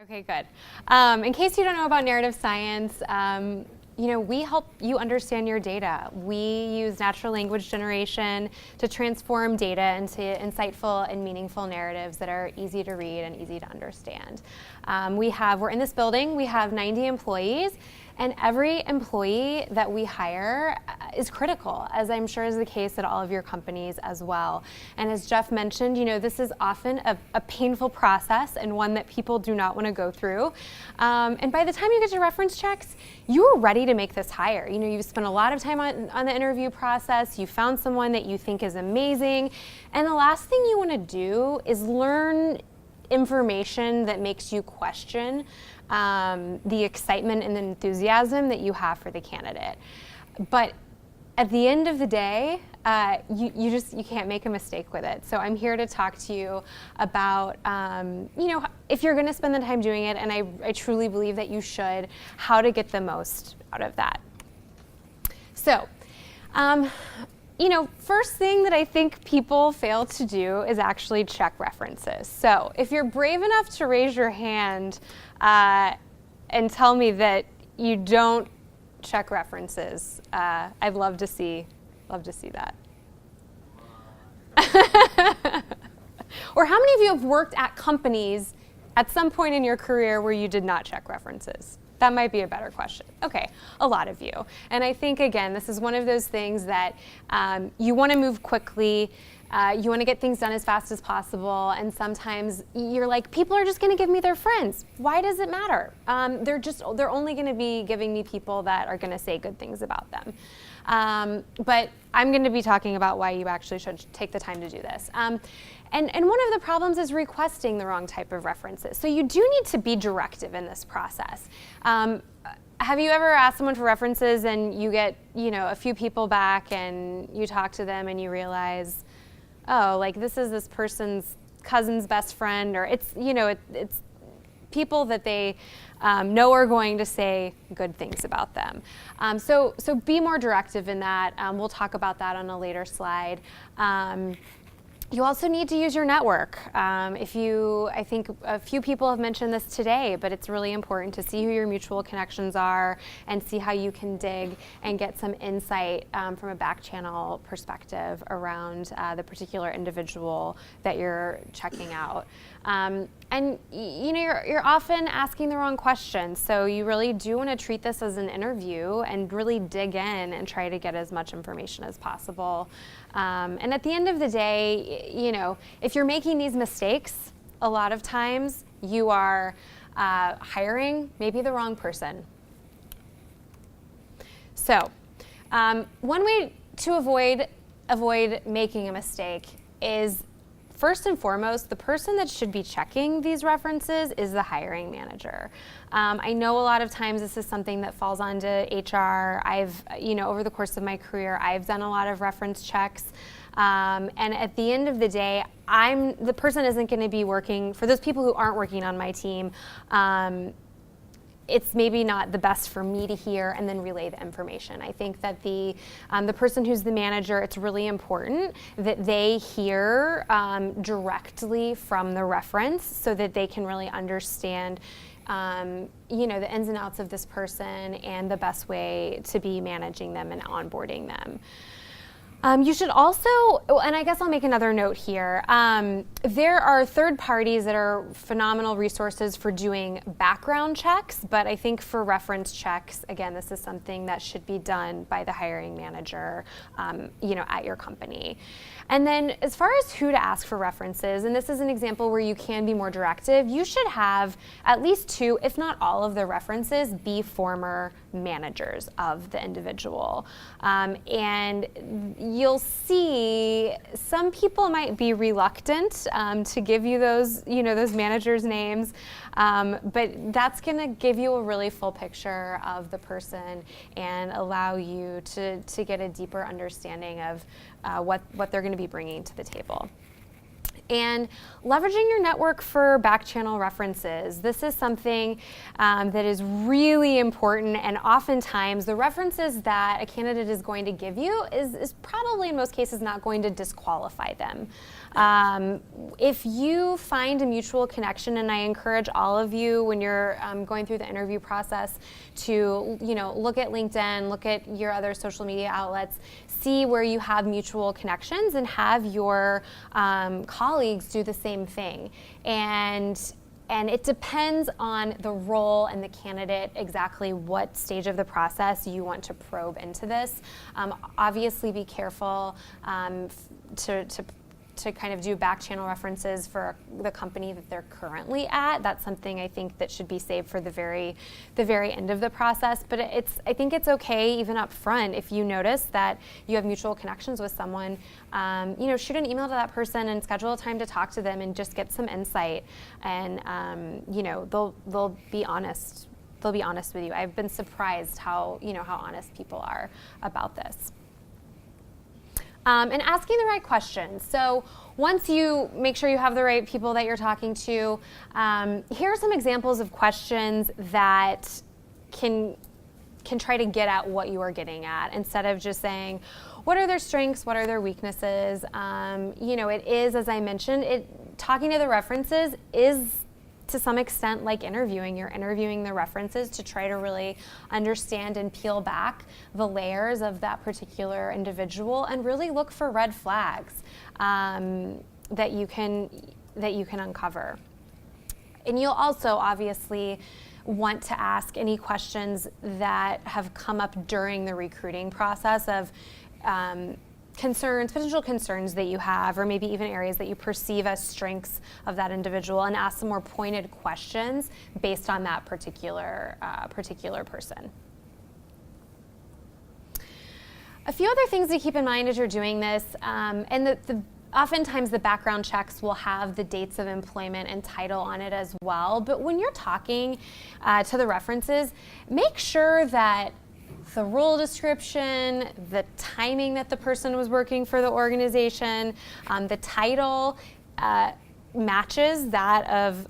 Okay, good. In case you don't know about narrative science, we help you understand your data. We use natural language generation to transform data into insightful and meaningful narratives that are easy to read and easy to understand. We're in this building, we have 90 employees, and every employee that we hire is critical, as I'm sure is the case at all of your companies as well. And as Jeff mentioned, this is often a painful process and one that people do not want to go through. And by the time you get your reference checks, you're ready to make this hire. You've spent a lot of time on the interview process, you found someone that you think is amazing, and the last thing you want to do is learn information that makes you question the excitement and the enthusiasm that you have for the candidate. But at the end of the day, you can't make a mistake with it. So I'm here to talk to you about, if you're going to spend the time doing it, and I truly believe that you should, how to get the most out of that. So, first thing that I think people fail to do is actually check references. So if you're brave enough to raise your hand and tell me that you don't check references, I'd love to see that. Or how many of you have worked at companies at some point in your career where you did not check references? That might be a better question. Okay, a lot of you. And I think, again, this is one of those things that you want to move quickly, you want to get things done as fast as possible, and sometimes you're like, people are just going to give me their friends. Why does it matter? They're only going to be giving me people that are going to say good things about them. But I'm going to be talking about why you actually should take the time to do this. And one of the problems is requesting the wrong type of references. So you do need to be directive in this process. Have you ever asked someone for references and you get, a few people back and you talk to them and you realize, oh, like this is this person's cousin's best friend, or it's people that they know are going to say good things about them. So be more directive in that. We'll talk about that on a later slide. You also need to use your network. I think a few people have mentioned this today, but it's really important to see who your mutual connections are and see how you can dig and get some insight from a back channel perspective around the particular individual that you're checking out. And you're often asking the wrong questions, so you really do want to treat this as an interview and really dig in and try to get as much information as possible. And at the end of the day, if you're making these mistakes, a lot of times you are hiring maybe the wrong person. So one way to avoid making a mistake is, first and foremost, the person that should be checking these references is the hiring manager. I know a lot of times this is something that falls onto HR. Over the course of my career, I've done a lot of reference checks. And at the end of the day, the person isn't going to be working, for those people who aren't working on my team, it's maybe not the best for me to hear and then relay the information. I think that the person who's the manager, it's really important that they hear directly from the reference so that they can really understand the ins and outs of this person and the best way to be managing them and onboarding them. You should also, and I guess I'll make another note here, there are third parties that are phenomenal resources for doing background checks, but I think for reference checks, again, this is something that should be done by the hiring manager, at your company. And then as far as who to ask for references, and this is an example where you can be more directive, you should have at least 2, if not all of the references, be former managers of the individual. And you'll see some people might be reluctant to give you those managers' names, but that's going to give you a really full picture of the person and allow you to get a deeper understanding of what they're going to be bringing to the table. And leveraging your network for back channel references. This is something that is really important, and oftentimes the references that a candidate is going to give you is probably in most cases not going to disqualify them. If you find a mutual connection, and I encourage all of you when you're going through the interview process to look at LinkedIn, look at your other social media outlets, see where you have mutual connections, and have your colleagues do the same thing. And it depends on the role and the candidate, exactly what stage of the process you want to probe into this. Obviously, be careful to kind of do back channel references for the company that they're currently at. That's something I think that should be saved for the very end of the process. But I think it's okay even up front if you notice that you have mutual connections with someone. Shoot an email to that person and schedule a time to talk to them and just get some insight. And they'll be honest. They'll be honest with you. I've been surprised how honest people are about this. And asking the right questions. So once you make sure you have the right people that you're talking to, here are some examples of questions that can try to get at what you are getting at, instead of just saying, what are their strengths, what are their weaknesses? It is, as I mentioned, talking to the references is to some extent like interviewing. You're interviewing the references to try to really understand and peel back the layers of that particular individual and really look for red flags that you can uncover. And you'll also obviously want to ask any questions that have come up during the recruiting process of potential concerns that you have, or maybe even areas that you perceive as strengths of that individual, and ask some more pointed questions based on that particular person. A few other things to keep in mind as you're doing this, and oftentimes the background checks will have the dates of employment and title on it as well, but when you're talking to the references, make sure that the role description, the timing that the person was working for the organization, the title matches that of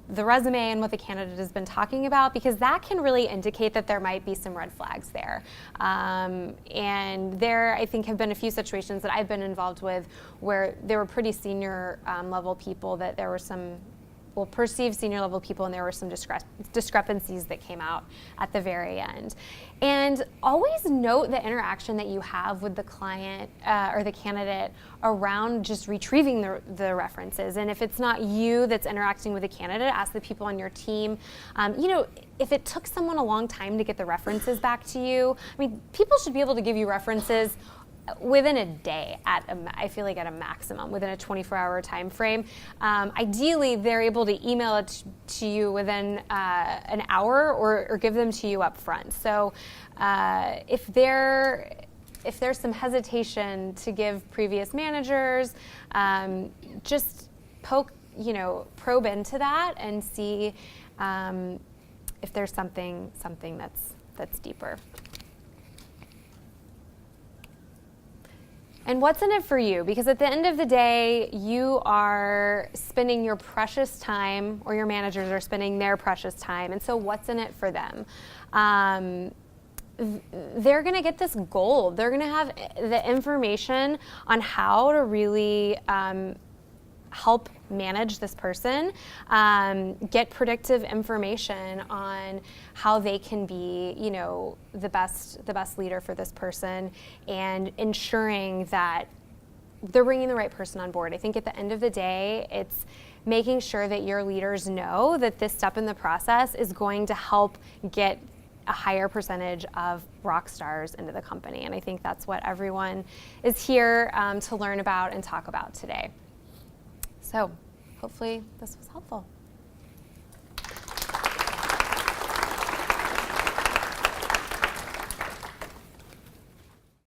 the resume and what the candidate has been talking about, because that can really indicate that there might be some red flags there. And there, I think, have been a few situations that I've been involved with where there were pretty senior level people that there were some perceived senior level people, and there were some discrepancies that came out at the very end. And always note the interaction that you have with the client or the candidate around just retrieving the references. And if it's not you that's interacting with the candidate, ask the people on your team. If it took someone a long time to get the references back to you, people should be able to give you references within a day, I feel like at a maximum, within a 24-hour time frame. Ideally, they're able to email it to you within an hour or give them to you up front. So if there's some hesitation to give previous managers, just probe into that and see if there's something that's deeper. And what's in it for you? Because at the end of the day, you are spending your precious time, or your managers are spending their precious time. And so what's in it for them? They're going to get this gold. They're going to have the information on how to really help manage this person, get predictive information on how they can be, the best leader for this person, and ensuring that they're bringing the right person on board. I think at the end of the day, it's making sure that your leaders know that this step in the process is going to help get a higher percentage of rock stars into the company. And I think that's what everyone is here to learn about and talk about today. So hopefully this was helpful.